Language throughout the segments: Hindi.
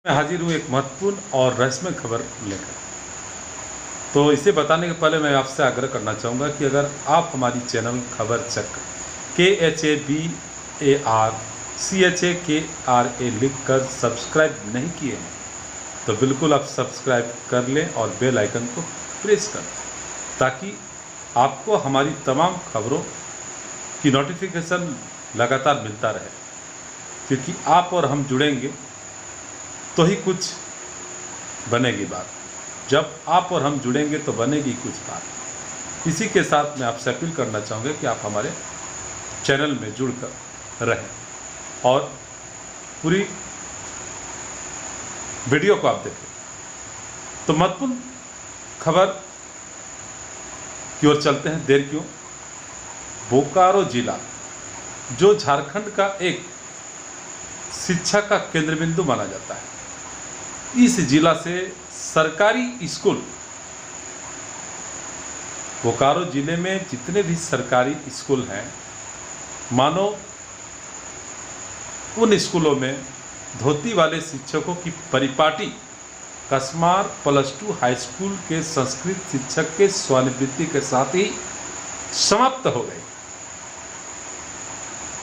मैं हाजिर हूँ एक महत्वपूर्ण और रहस्यमय खबर लेकर। तो इसे बताने के पहले मैं आपसे आग्रह करना चाहूँगा कि अगर आप हमारी चैनल खबर चक KHABARCHAKRA लिख कर सब्सक्राइब नहीं किए हैं तो बिल्कुल आप सब्सक्राइब कर लें और बेल आइकन को प्रेस कर दें ताकि आपको हमारी तमाम खबरों की नोटिफिकेशन लगातार मिलता रहे, क्योंकि आप और हम जुड़ेंगे तो ही कुछ बनेगी बात। जब आप और हम जुड़ेंगे तो बनेगी कुछ बात। इसी के साथ मैं आपसे अपील करना चाहूँगा कि आप हमारे चैनल में जुड़कर रहें और पूरी वीडियो को आप देखें। तो महत्वपूर्ण खबर की ओर चलते हैं, देर क्यों। बोकारो जिला जो झारखंड का एक शिक्षा का केंद्र बिंदु माना जाता है, इस जिला से सरकारी स्कूल, बोकारो जिले में जितने भी सरकारी स्कूल हैं, मानो उन स्कूलों में धोती वाले शिक्षकों की परिपाटी कसमार +2 हाई स्कूल के संस्कृत शिक्षक के सेवानिवृत्ति के साथ ही समाप्त हो गई।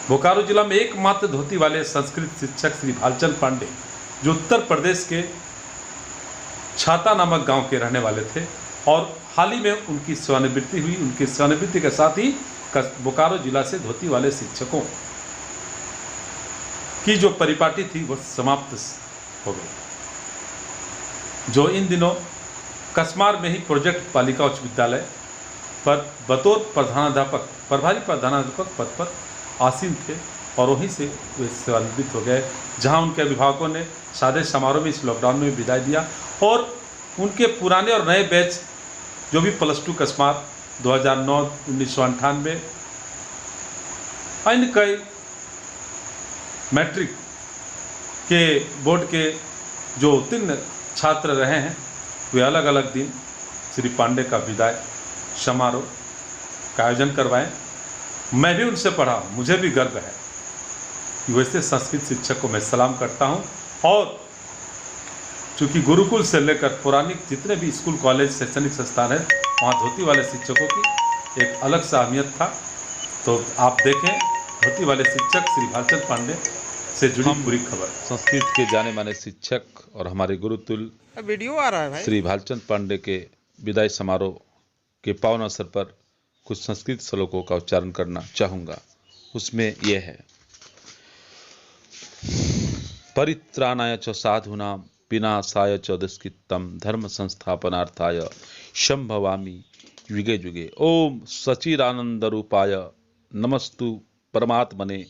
बोकारो जिला में एकमात्र धोती वाले संस्कृत शिक्षक श्री भालचंद पांडे, जो उत्तर प्रदेश के छाता नामक गांव के रहने वाले थे और हाल ही में उनकी सेवानिवृत्ति हुई। उनकी सेवानिवृत्ति के साथ ही बोकारो जिला से धोती वाले शिक्षकों की जो परिपाटी थी वह समाप्त हो गई, जो इन दिनों कसमार में ही प्रोजेक्ट बालिका उच्च विद्यालय पर बतौर प्रभारी प्रधानाध्यापक पद पर आसीन थे और वहीं से वे सेवानिवृत्त हो गए, जहां उनके अभिभावकों ने सादे समारोह में इस लॉकडाउन में विदाई दिया और उनके पुराने और नए बैच जो भी +2 कसमार 2009, 1998, अन्य कई मैट्रिक के बोर्ड के जो उत्तीर्ण छात्र रहे हैं, वे अलग अलग दिन श्री पांडे का विदाई समारोह का आयोजन करवाएं। मैं भी उनसे पढ़ा हूँ, मुझे भी गर्व है कि वैसे संस्कृत शिक्षक को मैं सलाम करता हूँ। और चूँकि गुरुकुल से लेकर पौराणिक जितने भी स्कूल, कॉलेज, शैक्षणिक संस्थान हैं, वहाँ धोती वाले शिक्षकों की एक अलग सा अहमियत था। तो आप देखें धोती वाले शिक्षक श्री भालचंद पांडे से जुड़ी पूरी खबर। संस्कृत के जाने माने शिक्षक और हमारे गुरुतुल्य वीडियो आ रहा है भाई। श्री भालचंद पांडे के विदाई समारोह के पावन अवसर पर कुछ संस्कृत श्लोकों का उच्चारण करना चाहूँगा। उसमें यह है, परित्राणाय च साधूनां विनाशाय च दुष्कृतं धर्म संस्थापनार्थाय संभवामि युगे युगे। ओम सचिदानंद रूपाय नमस्तु परमात्मने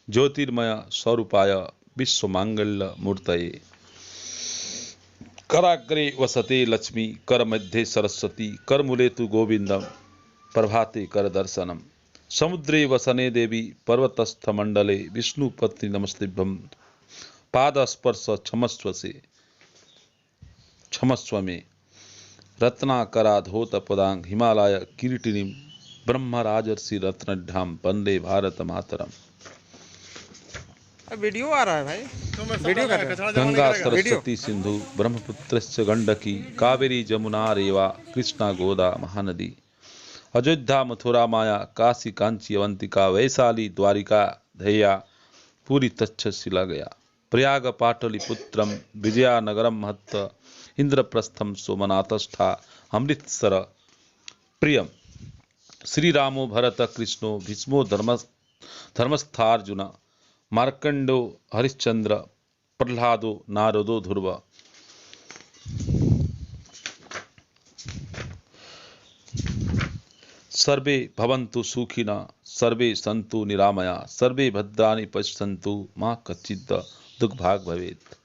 ज्योतिर्मय स्वरूपाय विश्वमांगल्य मूर्तये। कराग्रे वसते लक्ष्मी कर मध्ये सरस्वती करमूले तु गोविंदम प्रभाते कर दर्शनम। समुद्रे वसने देवी पर्वतस्थ मंडले विष्णुपत्नी नमस्तेभ्यं। पादस्पर्श क्षमस्व में रत्नाकराधोत पदांग हिमालय किरीटिनी ब्रह्मराजर्षि रत्नढ्याम वंदे भारत मातरम। वीडियो आ रहा है भाई। वीडियो कर रहा है। गंगा सरस्वती सिंधु ब्रह्मपुत्रस्य गंडकी कावेरी जमुना रेवा कृष्णा गोदा महानदी। अयोध्या मथुरा माया काशी कांची अवंतिका वैशाली द्वारिका धैया पूरी तक्षशिला गया। प्रयाग पाटलिपुत्रम विजयानगरम महत्त इंद्रप्रस्थम सोमनाथस्था अमृतसर प्रियम। श्री रामो भरत कृष्णो भीष्मो धर्मस्थार्जुन मार्कंडो हरिश्चंद्र प्रह्लादो नारदो ध्रुव। सर्वे भवन्तु सुखिनः सर्वे सन्तु निरामया सर्वे भद्राणि पश्यन्तु मा कच्चित् दुःखभाग् भवेत्।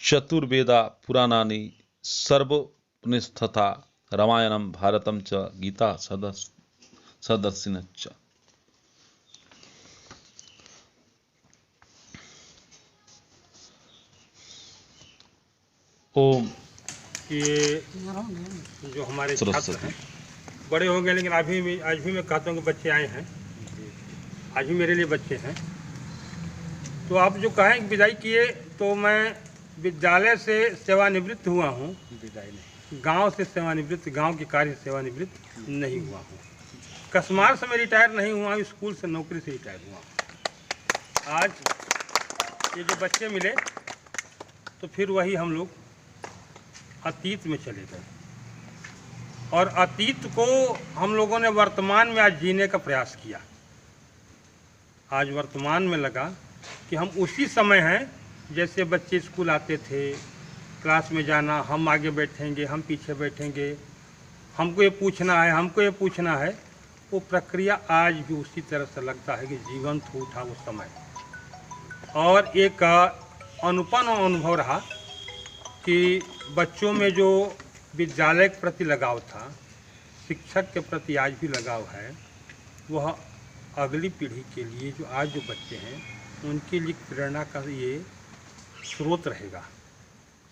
चतुर्वेदा पुराणानि सर्वोपनिषत्था रामायणं भारतं च गीता सदर्शिनश्च। ओम कि ये जो हमारे छात्र सरस्वती। हैं बड़े हो गए, लेकिन आज भी मैं कहता हूँ कि बच्चे आए हैं, आज भी मेरे लिए बच्चे हैं। तो आप जो कहें कि विदाई किए, तो मैं विद्यालय से सेवानिवृत्त हुआ हूँ, विदाई नहीं, गांव से सेवानिवृत्त, गांव के कार्य से सेवानिवृत्त नहीं हुआ हूँ। कसमार से मैं रिटायर नहीं हुआ, स्कूल से नौकरी से रिटायर हुआ हूँ। आज ये जो बच्चे मिले तो फिर वही हम लोग अतीत में चले गए, और अतीत को हम लोगों ने वर्तमान में आज जीने का प्रयास किया। आज वर्तमान में लगा कि हम उसी समय हैं जैसे बच्चे स्कूल आते थे, क्लास में जाना, हम आगे बैठेंगे, हम पीछे बैठेंगे, हमको ये पूछना है, हमको ये पूछना है। वो प्रक्रिया आज भी उसी तरह से लगता है कि जीवंत हो उठा वो समय। और एक अनुपम अनुभव रहा कि बच्चों में जो विद्यालय के प्रति लगाव था, शिक्षक के प्रति आज भी लगाव है, वह अगली पीढ़ी के लिए जो आज जो बच्चे हैं उनके लिए प्रेरणा का ये स्रोत रहेगा।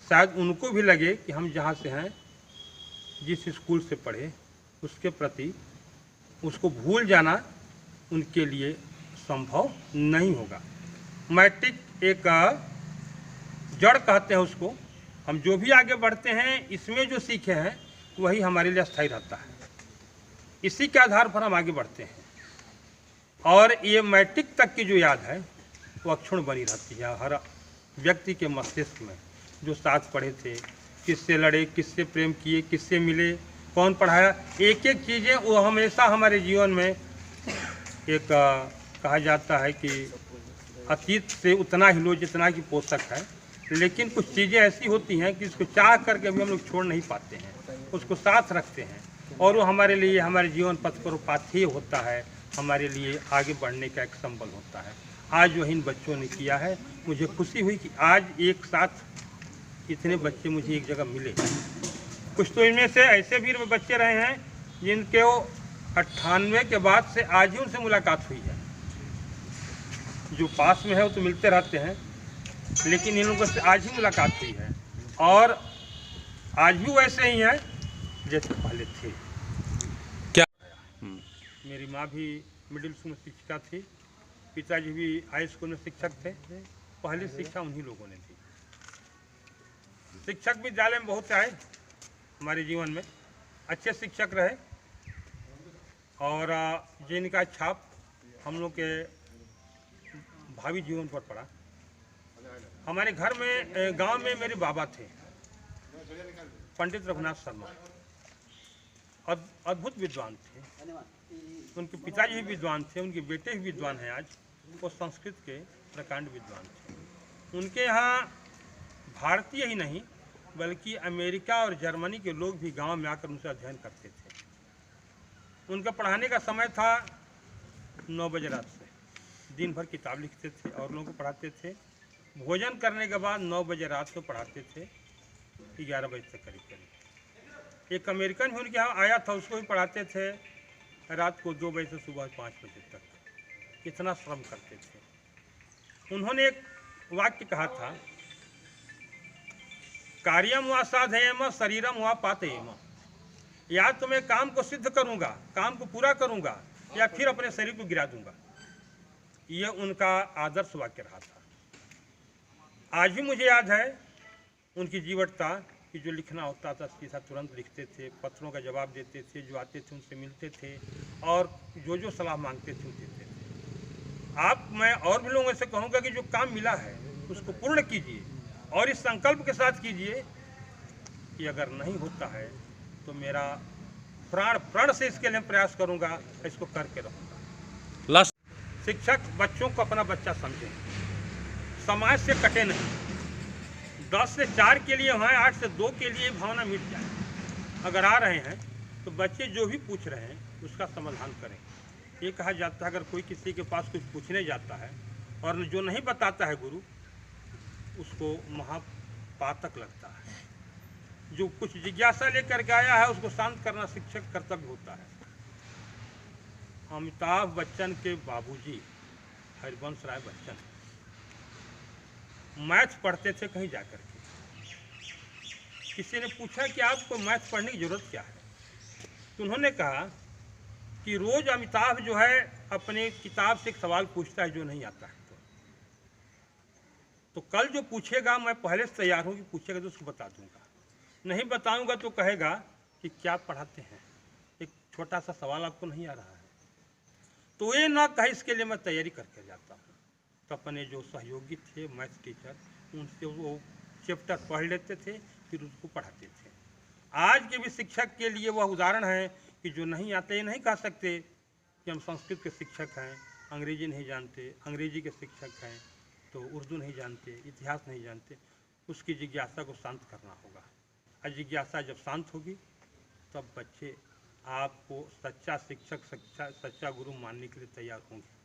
शायद उनको भी लगे कि हम जहाँ से हैं, जिस स्कूल से पढ़े, उसके प्रति उसको भूल जाना उनके लिए संभव नहीं होगा। मैट्रिक एक जड़ कहते हैं उसको। हम जो भी आगे बढ़ते हैं इसमें जो सीखे हैं वही हमारे लिए स्थायी रहता है, इसी के आधार पर हम आगे बढ़ते हैं। और ये मैट्रिक तक की जो याद है वो अक्षुण्ण बनी रहती है हर व्यक्ति के मस्तिष्क में। जो साथ पढ़े थे, किससे लड़े, किससे प्रेम किए, किससे मिले, कौन पढ़ाया, एक एक चीज़ें वो हमेशा हमारे जीवन में एक कहा जाता है कि अतीत से उतना ही लो जितना कि पोषक है। लेकिन कुछ चीज़ें ऐसी होती हैं कि इसको चाह करके भी हम लोग छोड़ नहीं पाते हैं, उसको साथ रखते हैं, और वो हमारे लिए, हमारे जीवन पथ पर पाथेय होता है, हमारे लिए आगे बढ़ने का एक संबल होता है। आज जो इन बच्चों ने किया है, मुझे खुशी हुई कि आज एक साथ इतने बच्चे मुझे एक जगह मिले। कुछ तो इनमें से ऐसे भी बच्चे रहे हैं जिनके वो 98 के बाद से आज ही उनसे मुलाकात हुई है। जो पास में है वो तो मिलते रहते हैं, लेकिन इन लोगों से आज ही मुलाकात हुई है, और आज भी वैसे ही हैं जैसे पहले थे। क्या मेरी माँ भी मिडिल स्कूल में शिक्षिका थी, पिताजी भी हाई स्कूल में शिक्षक थे। पहली शिक्षा उन्हीं लोगों ने दी। शिक्षक विद्यालय में बहुत आए हमारे जीवन में, अच्छे शिक्षक रहे, और जिनका छाप हम लोग के भावी जीवन पर पड़ा। हमारे घर में, गांव में मेरे बाबा थे, पंडित रघुनाथ शर्मा, अद्भुत विद्वान थे। उनके पिताजी भी विद्वान थे, उनके बेटे भी विद्वान हैं। आज वो संस्कृत के प्रकांड विद्वान थे। उनके यहाँ भारतीय ही नहीं बल्कि अमेरिका और जर्मनी के लोग भी गांव में आकर उनसे अध्ययन करते थे। उनका पढ़ाने का समय था 9 बजे रात से, दिन भर किताब लिखते थे और लोगों को पढ़ाते थे। भोजन करने के बाद 9 बजे रात को पढ़ाते थे 11 बजे तक करीब। एक अमेरिकन भी उनके यहाँ आया था, उसको भी पढ़ाते थे रात को 2 बजे से सुबह 5 बजे तक। इतना श्रम करते थे। उन्होंने एक वाक्य कहा था, कार्यम व साधयम शरीरम व पातयम। या तो मैं काम को सिद्ध करूंगा, काम को पूरा करूंगा, या फिर अपने शरीर को गिरा दूंगा। यह उनका आदर्श वाक्य रहा था। आज भी मुझे याद है उनकी जीवटता कि जो लिखना होता था सीधा तुरंत लिखते थे, पत्रों का जवाब देते थे, जो आते थे उनसे मिलते थे, और जो सलाह मांगते थे वो देते थे। मैं और भी लोगों से कहूँगा कि जो काम मिला है उसको पूर्ण कीजिए, और इस संकल्प के साथ कीजिए कि अगर नहीं होता है तो मेरा प्राण से इसके लिए प्रयास करूँगा, इसको करके रहूँगा। लास्ट शिक्षक बच्चों को अपना बच्चा समझें, समाज से कटे नहीं। 10 से 4 के लिए वहाँ 8 से 2 के लिए भावना मिट जाए। अगर आ रहे हैं तो बच्चे जो भी पूछ रहे हैं उसका समाधान करें। ये कहा जाता है अगर कोई किसी के पास कुछ पूछने जाता है और जो नहीं बताता है गुरु, उसको महापातक लगता है। जो कुछ जिज्ञासा लेकर के आया है उसको शांत करना शिक्षक कर्तव्य होता है। अमिताभ बच्चन के बाबूजी हरिवंश राय बच्चन मैथ पढ़ते थे कहीं जाकर के, किसी ने पूछा कि आपको मैथ पढ़ने की ज़रूरत क्या है, तो उन्होंने कहा कि रोज़ अमिताभ जो है अपने किताब से एक सवाल पूछता है जो नहीं आता है। तो कल जो पूछेगा मैं पहले से तैयार हूँ कि पूछेगा तो उसको बता दूंगा, नहीं बताऊंगा तो कहेगा कि क्या पढ़ाते हैं, एक छोटा सा सवाल आपको नहीं आ रहा है। तो ये ना कहे, इसके लिए मैं तैयारी करके जाता हूँ। तो अपने जो सहयोगी थे मैथ टीचर, उनसे वो चैप्टर पढ़ लेते थे, फिर उसको पढ़ाते थे। आज के भी शिक्षक के लिए वह उदाहरण है कि जो नहीं आते, ये नहीं कह सकते कि हम संस्कृत के शिक्षक हैं, अंग्रेजी नहीं जानते, अंग्रेजी के शिक्षक हैं तो उर्दू नहीं जानते, इतिहास नहीं जानते। उसकी जिज्ञासा को शांत करना होगा, और जिज्ञासा जब शांत होगी तब बच्चे आपको सच्चा शिक्षक, सच्चा गुरु मानने के लिए तैयार होंगे।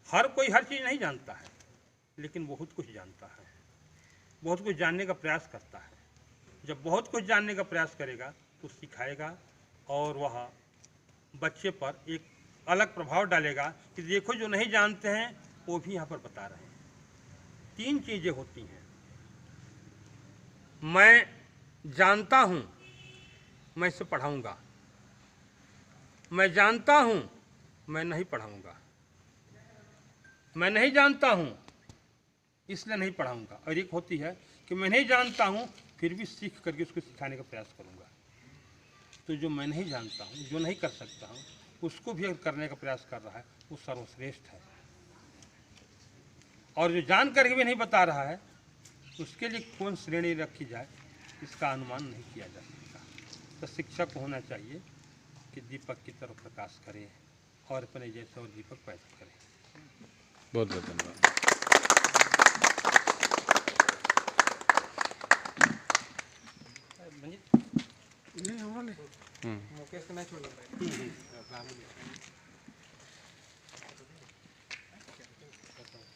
हर कोई हर चीज़ नहीं जानता है, लेकिन बहुत कुछ जानता है, बहुत कुछ जानने का प्रयास करता है। जब बहुत कुछ जानने का प्रयास करेगा तो सिखाएगा, और वह बच्चे पर एक अलग प्रभाव डालेगा कि देखो जो नहीं जानते हैं वो भी यहाँ पर बता रहे हैं। 3 चीज़ें होती हैं, मैं जानता हूँ मैं इसे पढ़ाऊँगा, मैं जानता हूँ मैं नहीं पढ़ाऊँगा, मैं नहीं जानता हूँ इसलिए नहीं पढ़ाऊँगा, और एक होती है कि मैं नहीं जानता हूँ फिर भी सीख करके उसको सिखाने का प्रयास करूँगा। तो जो मैं नहीं जानता हूँ, जो नहीं कर सकता हूँ, उसको भी अगर करने का प्रयास कर रहा है वो सर्वश्रेष्ठ है। और जो जान करके भी नहीं बता रहा है उसके लिए कौन श्रेणी रखी जाए, इसका अनुमान नहीं किया जा सकता। तो शिक्षक को होना चाहिए कि दीपक की तरफ प्रकाश करे और अपने जैसे और दीपक पैदा करे। बहुत बहुत धन्यवाद। मुकेश के मैच हो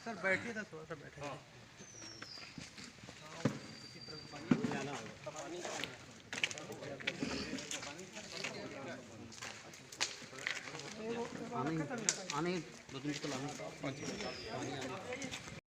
सर, बैठिए था थोड़ा सा, बैठे आने 2-3 बोतल आने